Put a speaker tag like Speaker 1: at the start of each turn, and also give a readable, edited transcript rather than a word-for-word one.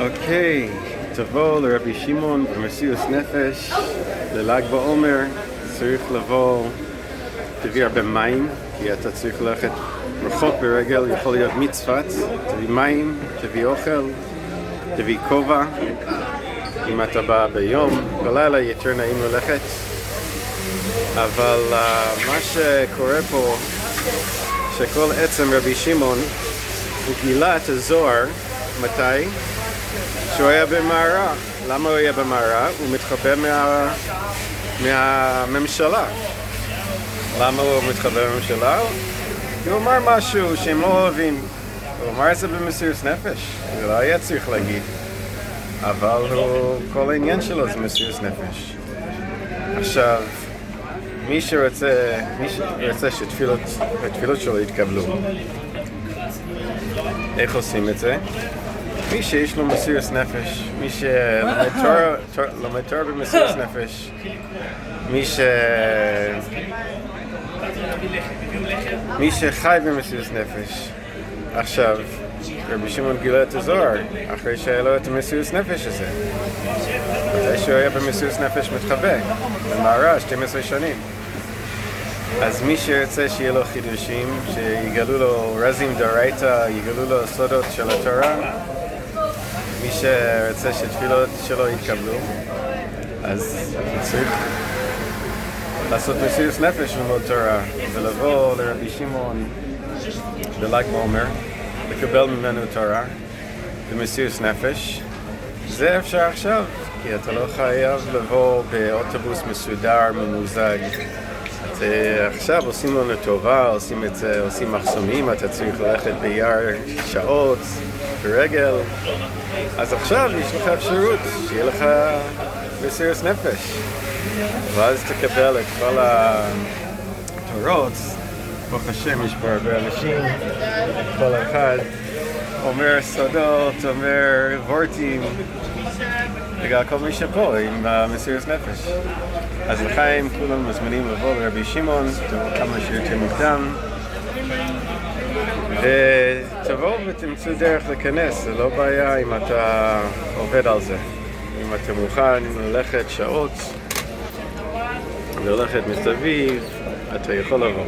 Speaker 1: אוקיי, תבוא לרבי שמעון במסירות נפש לל"ג בעומר. צריך לבוא, תביא הרבה מים, כי אתה צריך ללכת רחוק ברגל, יכול להיות מצפת. תביא מים, תביא אוכל, תביא כובע. אם אתה בא ביום, בלילה יותר נעים ללכת. אבל מה שקורה פה, שכל עצם רבי שמעון הוא גילה את הזוהר. מתי? שהוא היה במערה. למה הוא היה במערה? הוא מתחבא מהממשלה. למה הוא מתחבא מהממשלה? כי הוא אמר משהו שהם לא אוהבים. הוא אמר את זה במסירות נפש. זה לא היה צריך להגיד. אבל כל העניין שלו זה מסירות נפש. עכשיו, מי שרוצה שהתפילות שלו יתקבלו, איך עושים את זה? מי שיש לו מסירות נפש, מי שלומד תורה במסירות נפש, מי שחי במסירות נפש. עכשיו, רבי שמעון גילה את הזוהר אחרי שהיה לו את המסירות נפש הזה. מתי שהוא היה במסירות נפש מתחבא, במערה 12 שנים. אז מי שרצה שיהיה לו חידושים, שיגלו לו רזים דאורייתא, יגלו לו סודות של התורה, מי שרצה שתפילות שלו יתקבלו, אז צריך לעשות מסירות נפש ללמוד תורה, ולבוא לרבי שמעון בל"ג בעומר, לקבל ממנו תורה במסירות נפש. זה אפשר עכשיו, כי אתה לא חייב לבוא באוטובוס מסודר, ממוזג. עכשיו עושים לנו טובה, עושים את זה, עושים מחסומים, אתה צריך ללכת ביער שעות ברגל. אז עכשיו יש לך אפשרות שיהיה לך מסירות נפש, ואז תקבל את כל התורות. ברוך השם, יש פה הרבה אנשים, כל אחד אומר סודות, אומר וורטים, בגלל כל מי שפה עם מסירות נפש. אז לחיים כולם מזמינים לבוא לרבי שמעון, תבואו כמה שיותר מוקדם, ותבואו ותמצאו דרך להיכנס. זה לא בעיה אם אתה עובד על זה. אם אתה מוכן ללכת שעות וללכת מסביב, אתה יכול לבוא.